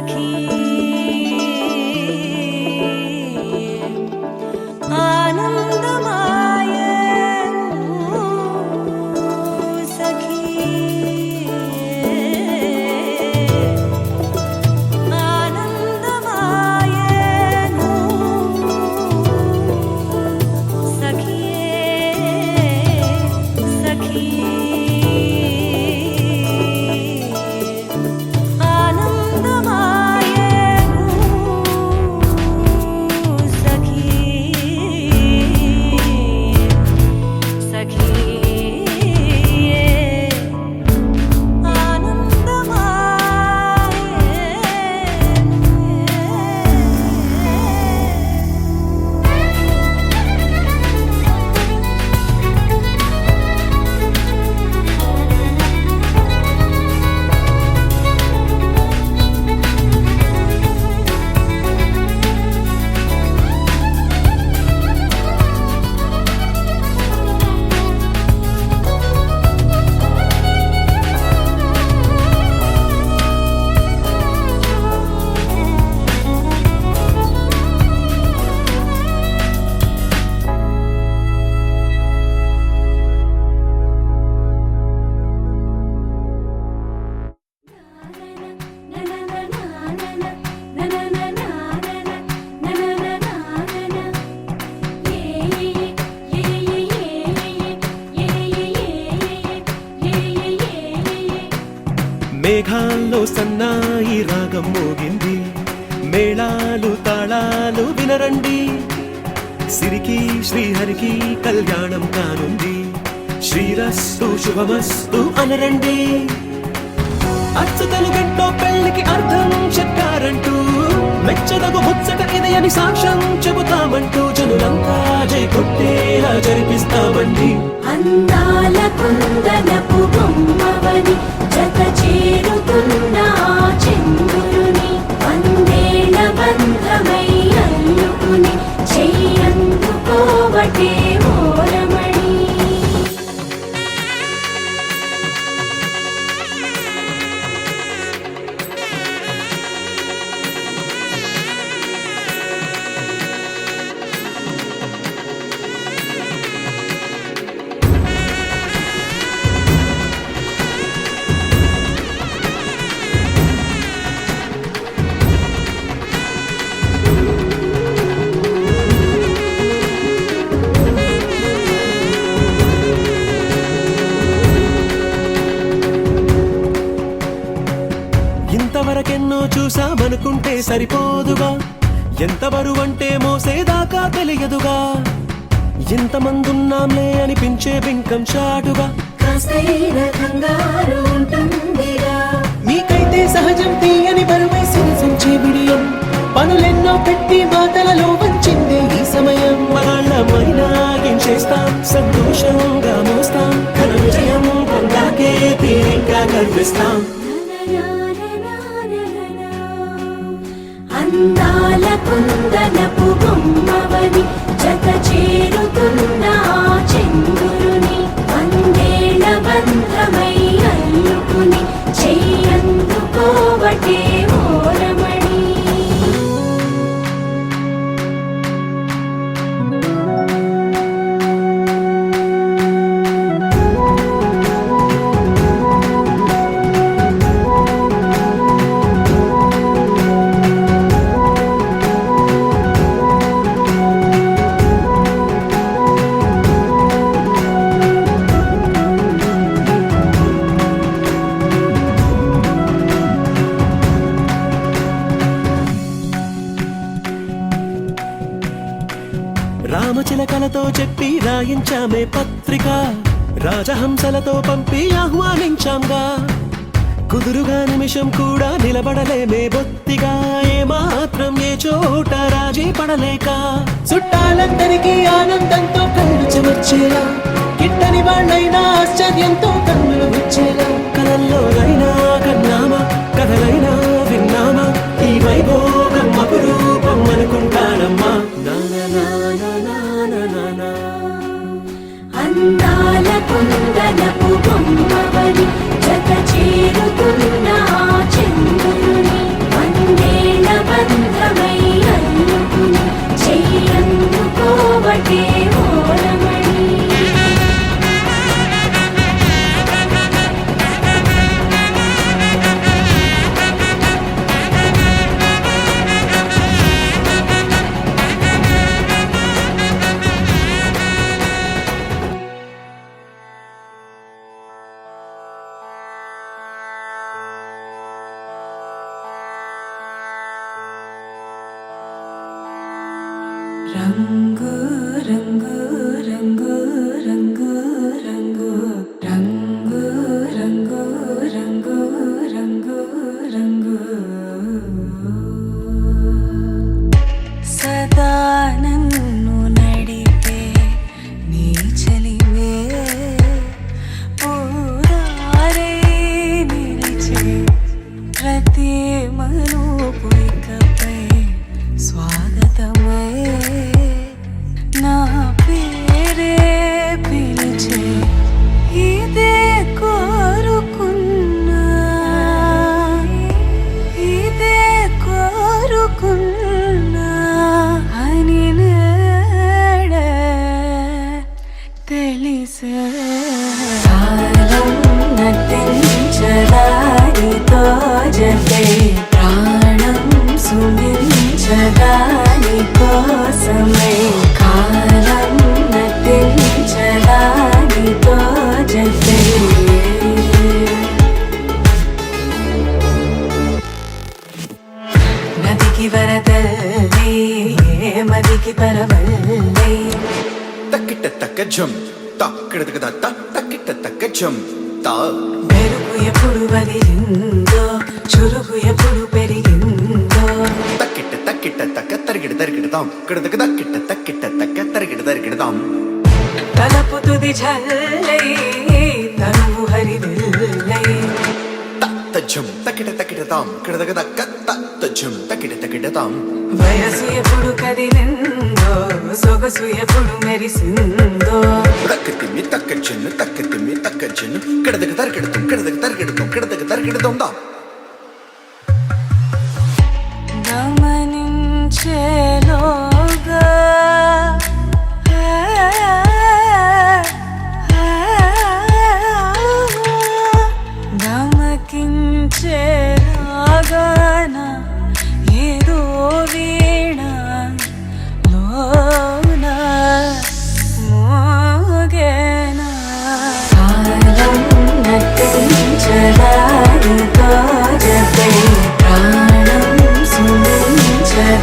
सखी आनंदमाय सखी आनंदमाय सखी सखी మేఘాల్లో సన్నాయి రాగం మోగింది, మేళాలు తాళాలు వినరండి, సిరికి శ్రీహరికి కళ్యాణం కానుంది, శ్రీరస్తు శుభమస్తు అనరండి. అచ్చుతలు గంటో పెళ్లికి అర్థం చెప్పారంటూ, మెచ్చదగు ముచ్చట ఇది అని సాక్ష్యం చెబుతామంటూ, జనులంతా జై కొట్టేలా జరిపిస్తామండి. అందాల కుందనపు బొమ్మవని జత చేరుతున్న చంద్రుని, వందేళ్ల బంధమై అల్లుకుని చెయ్యందుకోవటే ఓరమణి. ఇంతవరకెన్నో చూసామనుకుంటే సరిపోదుగా, ఎంత బరువంటే మోసేదాకా తెలియదుగా, ఇంతమందున్నాంలే అనిపించే బింకం చాటుగా, మీకైతే సహజం తీయని బరువై సిరిసంచే బిడియం, పనులెన్నో పెట్టి మాటలలో వంచిందే ఈ సమయం. మనాళ్ళమైనా ఏం చేస్తాం, సంతోషంగా మోస్తాం, ఘన విజయం పొందాకే తీరిగ్గా గర్విస్తాం. అందాల కుందనపు బొమ్మవని జత చేరుతున్న చంద్రుని, వందేళ్ల బంధమై అల్లుకుని చెయ్యందుకోవటే ఓరమణి. రామచిలకలతో చెప్పి రాయించామే పత్రిక, రాజహంసలతో పంపి ఆహ్వానించాంగా, కుదురుగా నిమిషం కూడా నిలబడలేమే బొత్తిగా, ఏమాత్రం ఏ చోట రాజీ పడలేక, చుట్టాలందరికీ ఆనందంతో కళ్ళు చెమర్చేలా, గిట్టని వాళ్ళైనా ఆశ్చర్యంతో కన్నులు వచ్చేలా, కలల్లోనైనా కన్నామా, కథలైనా విన్నామా, ఈ వైభోగం అపురూపం అనుకుంటానమ్మా. అందాల కుందనపు బొమ్మవని జత చేరుతున్న చంద్రుని, వందేళ్ల రంగు రంగు రంగు రంగు రంగు రంగు రంగు రంగు రంగు రంగు సదా నన్ను నడిపే నీ చలివే పూరారే నిలిచే ప్రతి మలుపు ఇకపై స్వాగతమై నా పేరే పిలిచే ఇదే కోరుకున్నా ఇదే కోరుకున్నా అని నేడే తెలిసే కాలం నటించడానితో జతే ప్రాణం సుమించడాని కోసమై కాలం నటించడానితో జతే నదికి వరదల్లి మదికి పరవల్లి తక్కిట తక్క జం తక్కిడతక దత్త తక్కిట తక్క జం తా మెరుగు ఎప్పుడు వదిలిందో చురుగు ఎప్పుడు పెరిగిందో తక్కిట తక్కిట తక్క తరిగిడ తరిగిడతాం కిడతక తక్కిట తక్కిట తక్క తరిగిడ తరిగిడతాం తలపు తుది జల్లై తనువు హరివిల్లై తత్త జం తక్కిట తక్కిడతాం కిడతక తక్క తత్త జం తక్కిట తక్కిడతాం వయసు ఎప్పుడు కదిలిందో సొగసు ఎప్పుడు మెరిసిందో తక్కతిమ్మి తక్క జన్ను తక్కతిమ్మి తక్క జన్ను కిడతక తరిగిడతాం కిడతక తరిగిడతాం కిడతక తరిగిడతాం దా గమనించేలోగా గమకించేలాగాన ఏదో వీణ లోన మోగేనా కాలం నటించడానితో జతే ప్రాణం సుమించడాని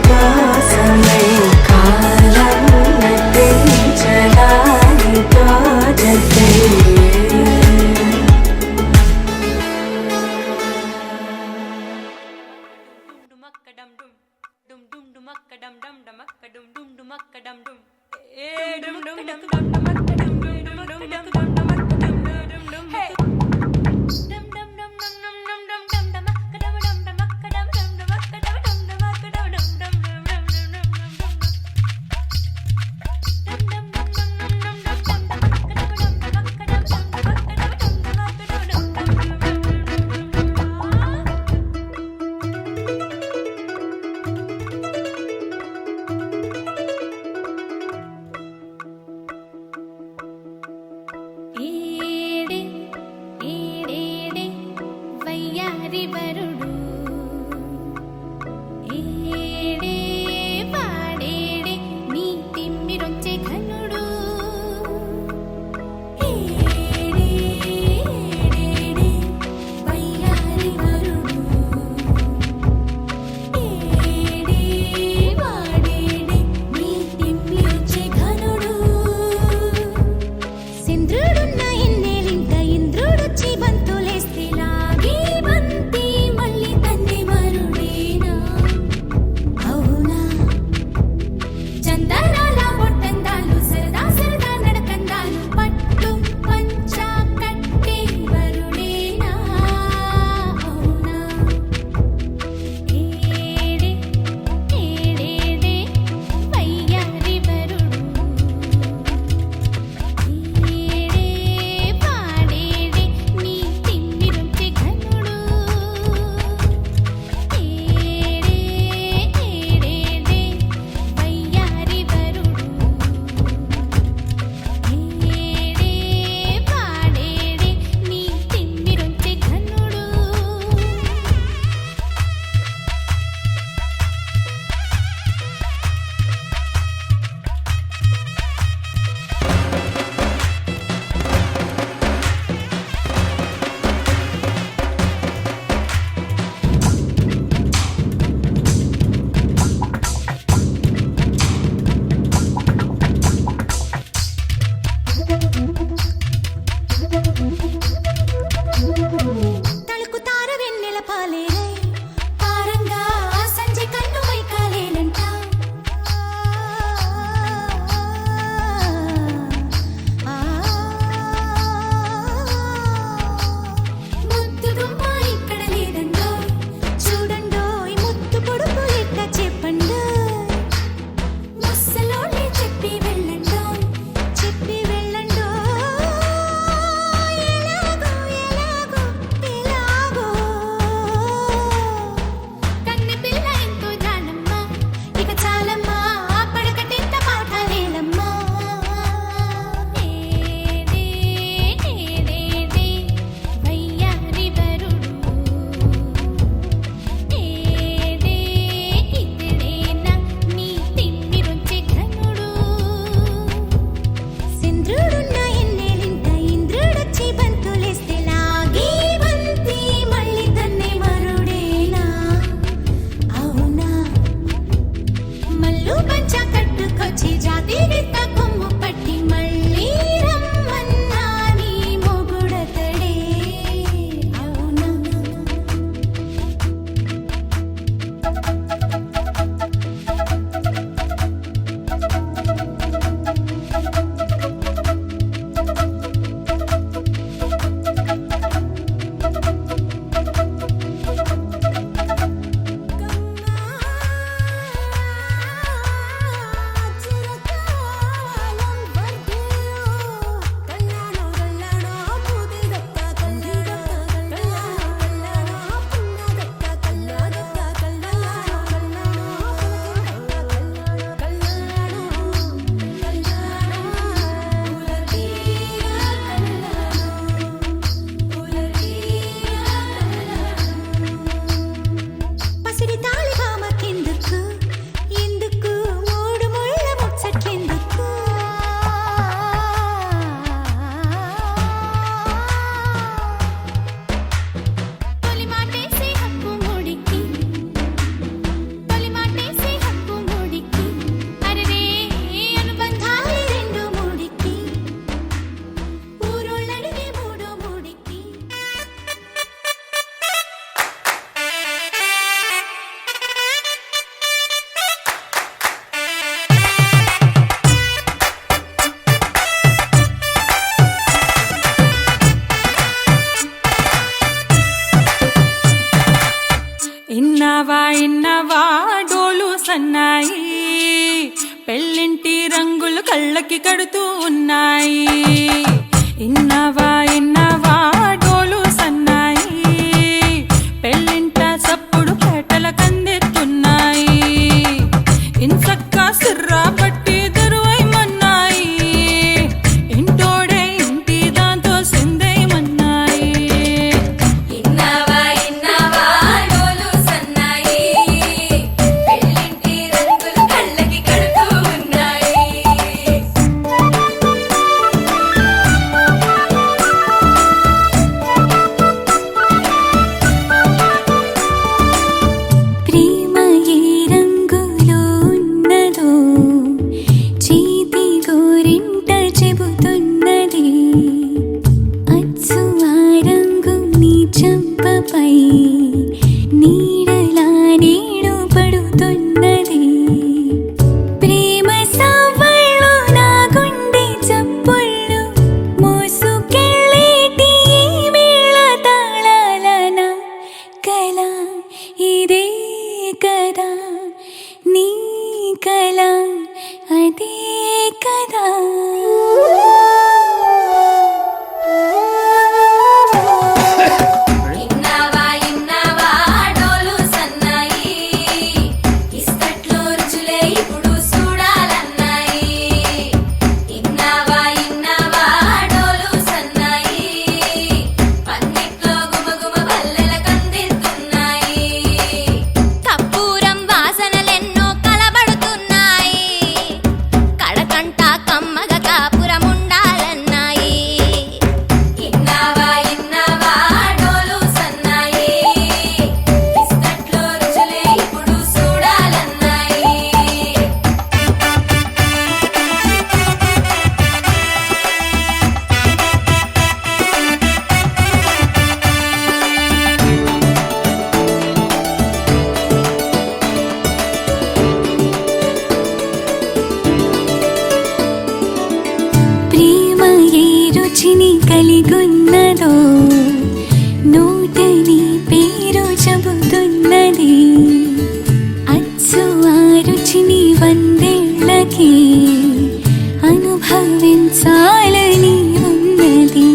కోసమై కాలం నటించడానితో జతే ఏడే ఏడేడే వయ్యారి వరుడు ఏడే పాడేడే నీ తిమ్మిరొచ్చే ఘనుడు ఏడే ఏడేడే వయ్యారి వరుడు ఏడే పాడేడే నీ తిమ్మిరొచ్చే ఘనుడు సింద్రుడున్న ఇన్నేలింక ఇంద్రుడొచ్చి బంతులేస్తే లాగి బంతి మళ్ళీ ఇన్నవా డోలు సన్నాయి పెళ్ళింటి రంగులు కళ్ళకి కడుతూ ఉన్నాయి. ఇన్నవా డోలు సన్నాయి పెళ్ళింట సప్పుడు పేటల కందెత్తున్నాయి. ఇన్సక్క సిర్రా పట్టి దరువైమన్నాయి ఇంటోడే ఇంటి దాంతో సిందైమన్నాయి. ఇన్నవా డోలు సన్నాయి పెళ్ళింటి రంగులు కళ్ళకి కడుతూ ఉన్నాయి. ప్రేమ ఏ రంగులో ఉన్నదో చేతి గోరింట చెబుతున్నది. అచ్చు ఆ రంగు నీ చెంపపై నీడలా నీడు పడుతున్నది. ప్రేమ సవ్వళ్ళు నా గుండె చప్పుళ్ళు మోసుకెళ్ళేటి ఈ మేళ తాళాలన కల ఇదే కదా నీ కల అదే కదా. ఇన్నవా డోలు సన్నాయి ఇస్తట్లో రుచులే ఇప్పుడు చూడాలన్నాయి. ఇన్నవా డోలు సన్నాయి పన్నెట్లో గుమగుమ పల్లెల కందిస్తున్నాయి. కప్పూరం వాసనలెన్నో కలబడుతున్నాయి. కడకంట కమ్మగ కాపురం ఉండాలన్నాయి. ఇన్నవా డోలు సన్నాయి ఇస్తట్లో రుచులే ఇప్పుడు చూడాలన్నాయి. ప్రేమ ఏ రుచిని కలిగున్నదో నోటని పేరు చెబుతున్నది. అచ్చు ఆ రుచిని వందేళ్ళకి అనుభవించాలని ఉన్నది.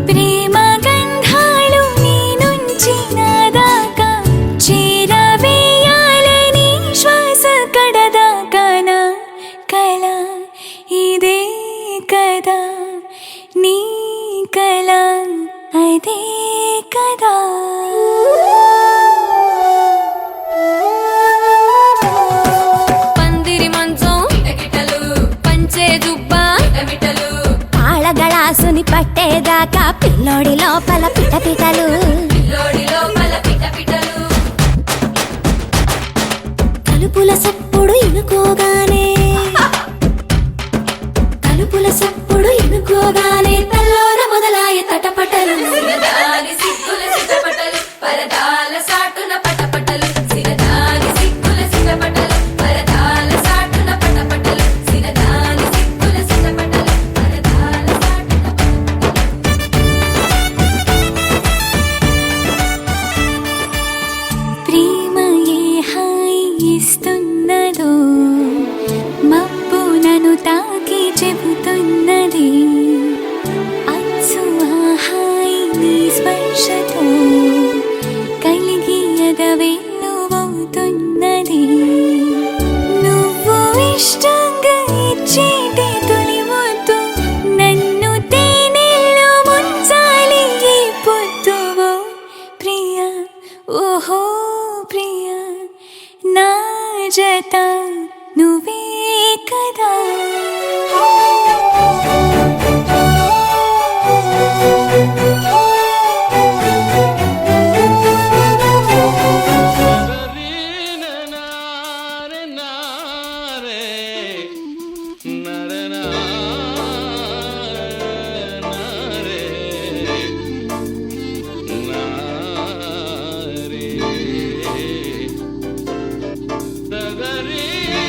ప్రేమ గంధాలు నీ నుంచి నా దాకా చేరవేయాలని శ్వాస కడదాకా నా కల ఇదే కదా నీ కల అదే కదా. పందిరి మంచం పంచే జుబ్బా ఆళగళాసుని పట్టేదాకా పిల్లోడి లోపల పిటపిటలు తలుపుల సప్పుడు ఇనుకోగానే తల్లోన మొదలాయ తటపటలు సిరదాని సిగ్గుల సిటపటలు పరదాల సాటున పటపటలు సిరదాని సిగ్గుల సిటపటలు పరదాల సాటున పటపటలు సిరదాని సిగ్గుల సిటపటలు పరదాల సాటున ప్రేమ ఏ హాయి ఇస్తున్నదో మబ్బు నన్ను తాకి చెబుతున్నది. అచ్చు ఆ హాయి నీ స్పర్శతో కలిగి ఎదవెల్లువవుతున్నది. నువ్వు ఇష్టంగా ఇచ్చేటి తొలి ముద్దు నన్ను తేనెల్లో ముంచాలి ఈ పొద్దువో ప్రియా ఓహో ప్రియా నా జత నువ్వే కదా. Nare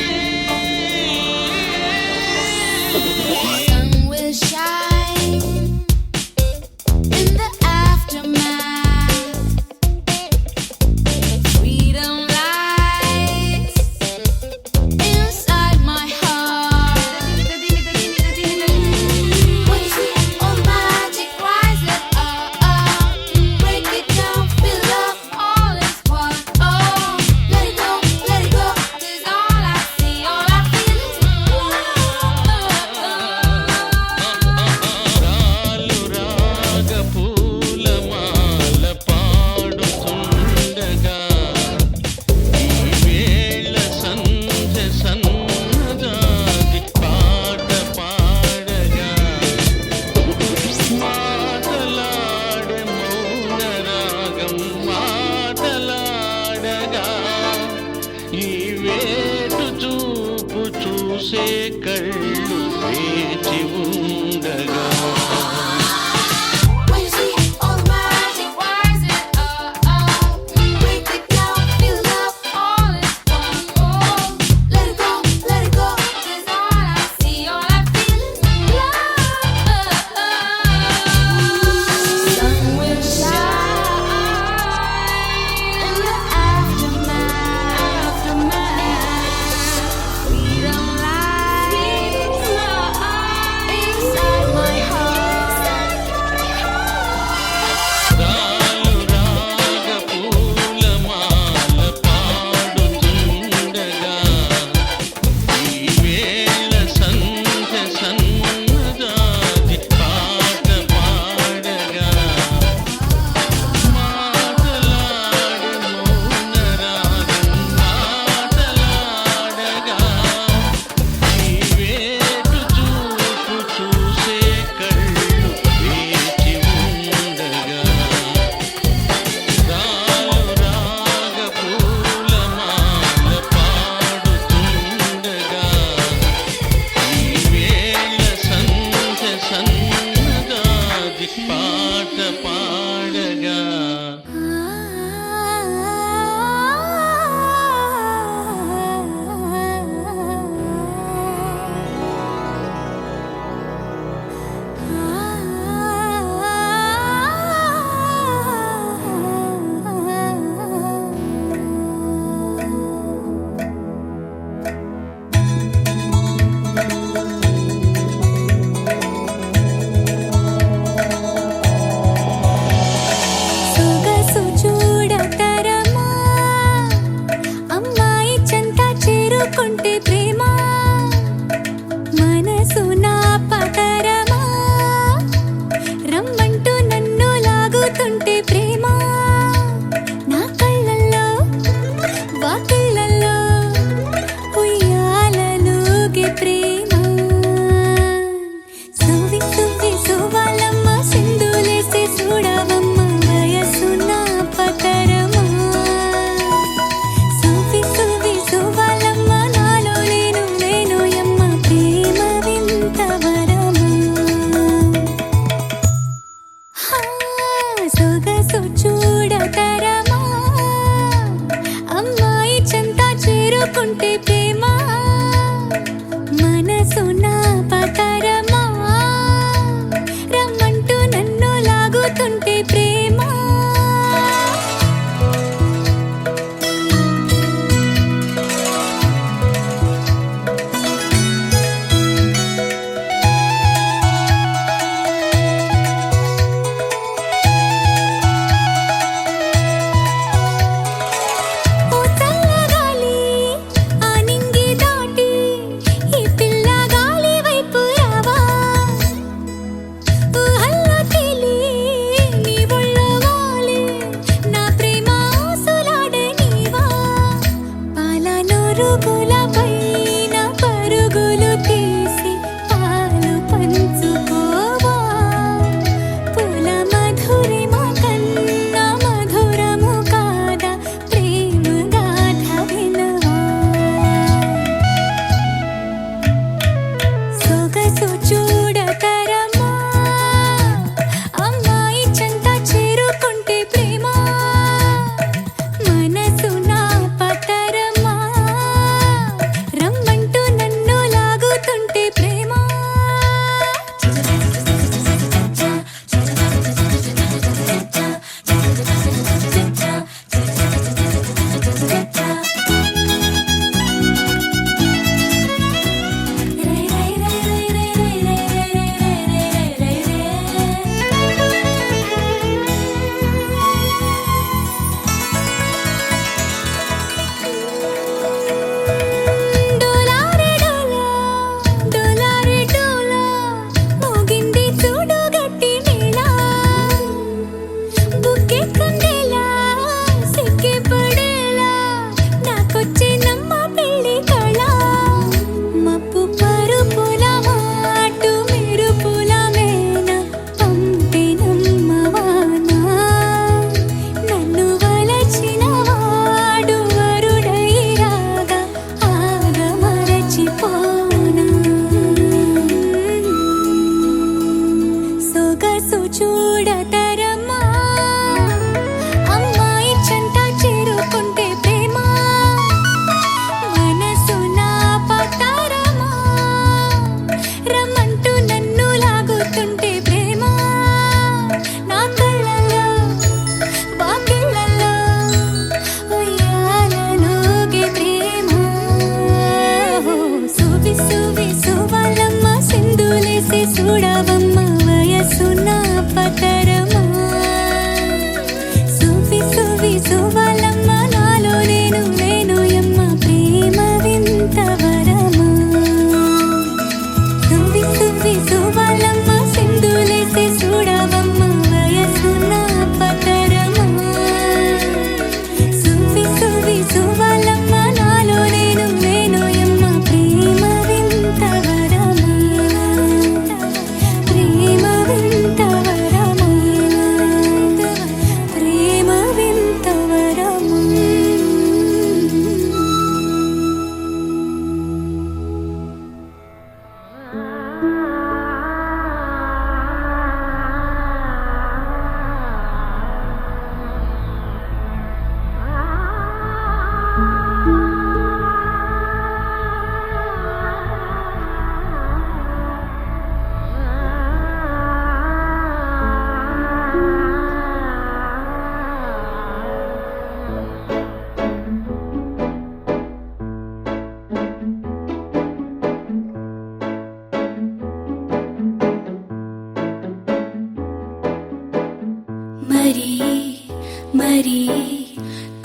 కళ్ళు వేచి ఉండగా When you see all the magic, rising up, break it down, feel love, all is one. Oh, let it go, 'cause all I see, all I feel is love. Sun will shine in the aftermath. Freedom lies.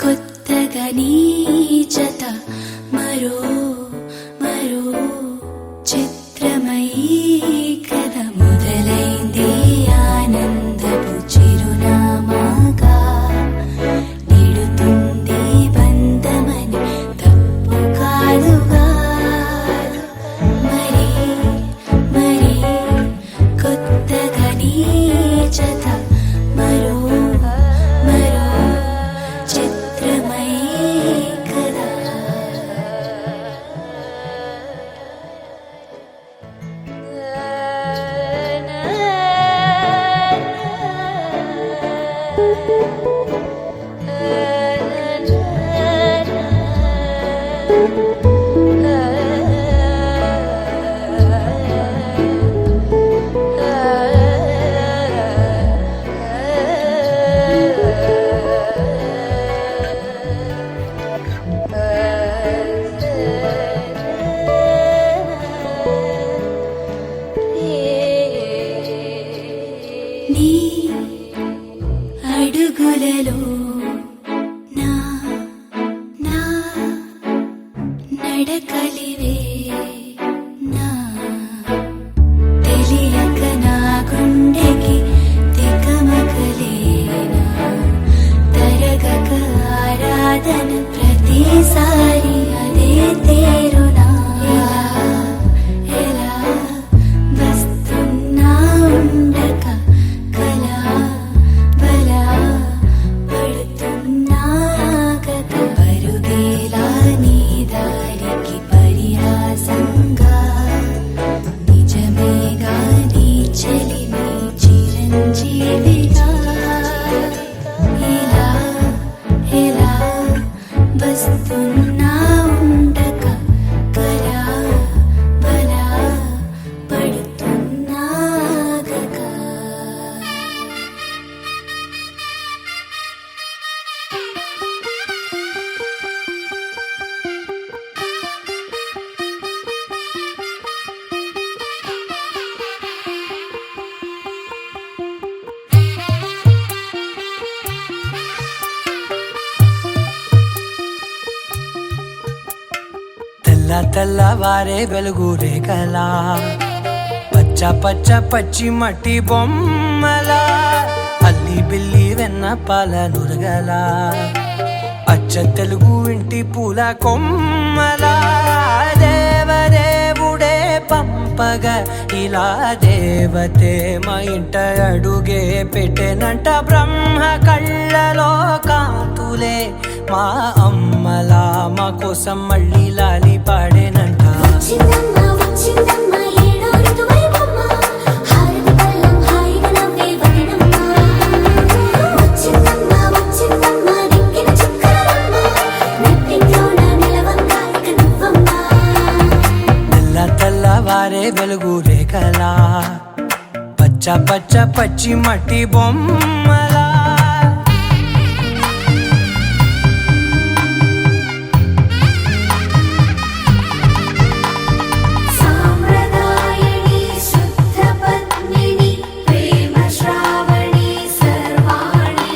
కొత్తగా నీ జత మరో మరో చిత్రమై కథ మొదలైంది ఆనందపు చిరునామాగా నిడుతుంది బంధమని తప్పు కాదుగా మరి మరి కొత్తగా నీ జత మరో మరో చిత్రమై కదా నీ అడుగులలో నా నా నడకలివే నా తెలియక నా గుండెకి తికమకలేనా తరగక ఆరాధన ప్రతిసారి అదే తేరునా ఎలా వస్తున్నా ఉండక కలా బలా పడుతున్నాగక పరుగేలా నీ దారికి పరిహాసంగా నిజమేగా నీ చెలిమి చిరంజీవిగా ఇలా ఇలా వస్తున్నా ఉండక కలా బలా పడుతున్నాగక తెల్ల తెల్లవారే వెలుగు రేఖలా పచ్చ పచ్చ పచ్చి మట్టి బొమ్మలా అల్లి బిల్లి వెన్న పాల నురగలా అచ్చ తెలుగు ఇంటి పూల కొమ్మలా దేవదేవుడే పంపగా ఇలా దేవతే మా ఇంట అడుగే పెట్టెనంట బ్రహ్మ కళ్ళలో కాతులే మా అమ్మలా మా కోసం మళ్ళీ లాలి పాడేనంట వచ్చిందమ్మ వచ్చిందమ్మ ఏడో ఋతువైవమ్మ హారతి పళ్ళం హాయిగా నవ్వే వదినమ్మ వచ్చిందమ్మ వచ్చిందమ్మ దిక్కిన చుక్కలమ్మ నెట్టింట్లోన నిలవంగా ఇక నువ్వమ్మ తెల్ల తెల్లవారే వెలుగు రేఖలా పచ్చ పచ్చ పచ్చి మట్టి బొమ్మలా సాంప్రదాయని శుద్ధ పద్మిని ప్రేమ శ్రావణి సర్వాణి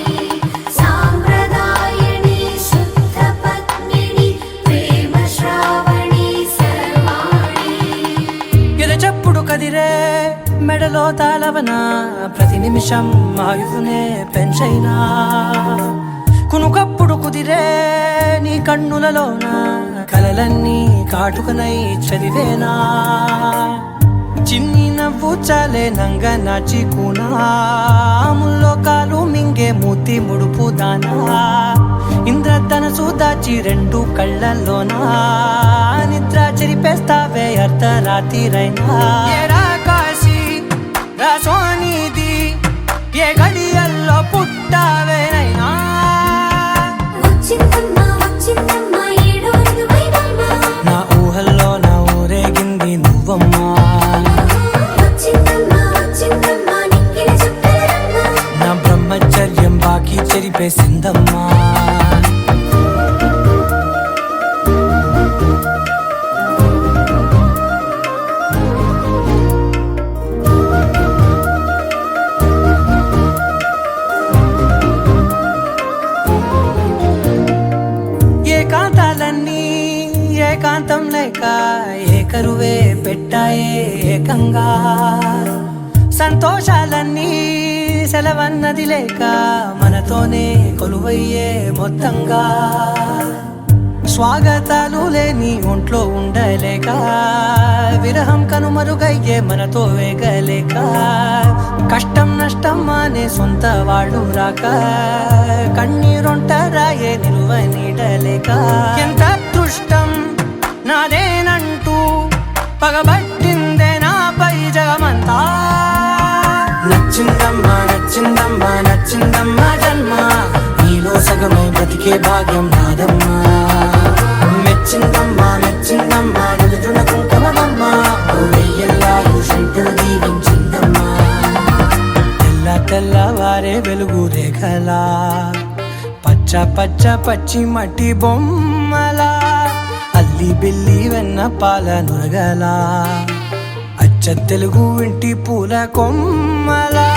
సాంప్రదాయని శుద్ధ పద్మిని ప్రేమ శ్రావణి సర్వాణి ఎరచప్పుడు కదిరే మెడలో తాళవన ప్రతి నిమిషం ఆయువునే పెంచైనా కునుకప్పుడు కుదిరే నీ కన్నులలోన కలలన్నీ కాటుకనై చదివేనా చిన్ని నవ్వు చాలే నంగ నాచి కూనాముల్లో కాలు మింగే మూతి ముడుపు దానా ఇంద్రధనసు దాచి రెండు కళ్ళల్లోనా నిద్ర చెరిపేస్తావే అర్ధరాత్రిరైనా ఏరా కాశీ రా సోనిది ఏ గడియల్లో పుట్టావేనైనా వచ్చిందమ్మ వచ్చిందమ్మ ఏడో ఋతువైవమ్మ నా ఊహల్లో నా ఊరేగింది నువ్వమ్మా వచ్చిందమ్మ వచ్చిందమ్మ నిక్కిన చుక్కలమ్మ నా బ్రహ్మచర్యం బాకీ చెరిపేసిందమ్మా ఏకాంతం లేక ఏకరువే పెట్టాయే ఏకంగా సంతోషాలన్నీ సెలవన్నది లేక మనతోనే కొలువయ్యే మొత్తంగా స్వాగతాలు లేని ఒంట్లో ఉండలేక విరహం కనుమరుగయ్యే మనతో వేగలేక కష్టం నష్టం అనే సొంత వాళ్ళు రాక కన్నీరొంటరాయే నిలువ నీడలేక ఎంత అదృష్టం నాదేనంటూ పగబట్టిందే నాపై జగమంతా నచ్చిందమ్మా నచ్చిందమ్మా నచ్చిందమ్మా జన్మ నీలో సగమై బ్రతికే భాగ్యం నాదమ్మా మెచ్చిందమ్మా మెచ్చిందమ్మా ఎదురున కుంకుమమ్మా వెయ్యల్లాలు శంకరు దీవించిందమ్మా తెల్ల తెల్లవారే వెలుగు రేఖలా పచ్చ పచ్చ పచ్చి మట్టి బొమ్మలా అల్లి బిల్లి వెన్న పాల నురగలా అచ్చ తెలుగు ఇంటి పూల కొమ్మలా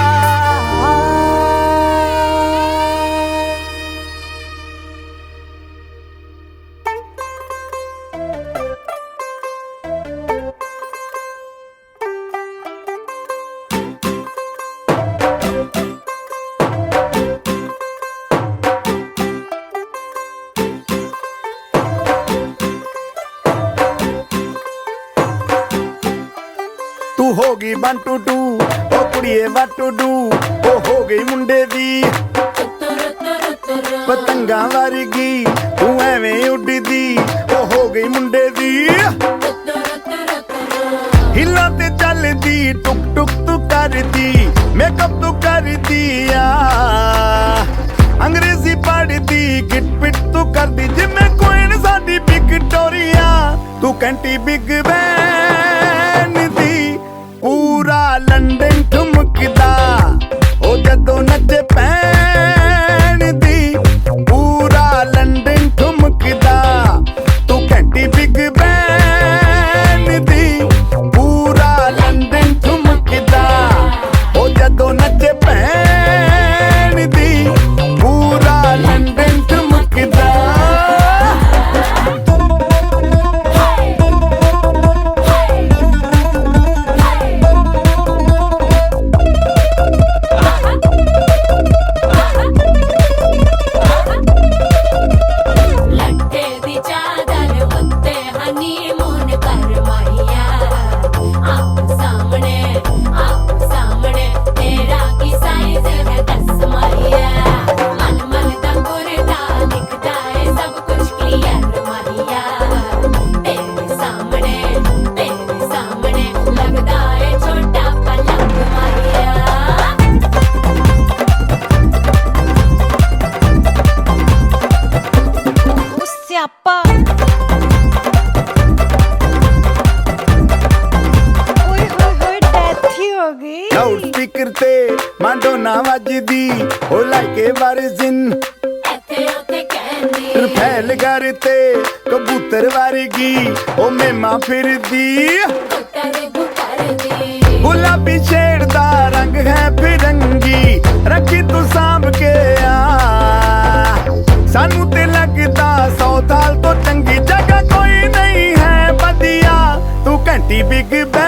तू होगी 1 2 2 ओ कुड़िए what to do ओ हो गई मुंडे दी पतंगा वर्गी तू एवें उड़दी ओ हो गई मुंडे दी हिला ते चलदी टुक टुक तू करदी मेकअप तू करदी अंग्रेजी पढ़दी गिट पिट तू करदी जिम्मे कोई साडी विक्टोरिया तू कंटी बिग बैन दी पूरा लंडन ठुमकदा ओ जदों नचे पैन दी पूरा लंडन ठुमकदा तू घंटी बिग बैन दी पूरा लंडन ठुमकदा ओ जदों नचे पैन दी पूरा लंडन ठुमकदा लट्टे दी चादर उत्ते हनीमून कर माहिया आप सामने तेरा की साइज है 10 माहिया मन मन तंगुरदा दिखता है सब कुछ क्लियर माहिया तेरे सामने लगता है छोटा पलंग माहिया उससे अप्पा ओए होए डेथ ही हो गई लाउड स्पीकर ते मांडोना वजदी ओ लाइके वारिजिन ਇੱਥੇ ਉੱਥੇ ਕਹਿੰਦੀ रफेल घर ते कबूतर वर्गी ओ मेमा फिरदी ਕਰਦੀ गुलाबी शेर दा रंग है फिरंगी रखी तू सांभ के सानू ते लगदा 100 साल तो चंगी जगह कोई नहीं है बदिया तू घंटी बिग बैन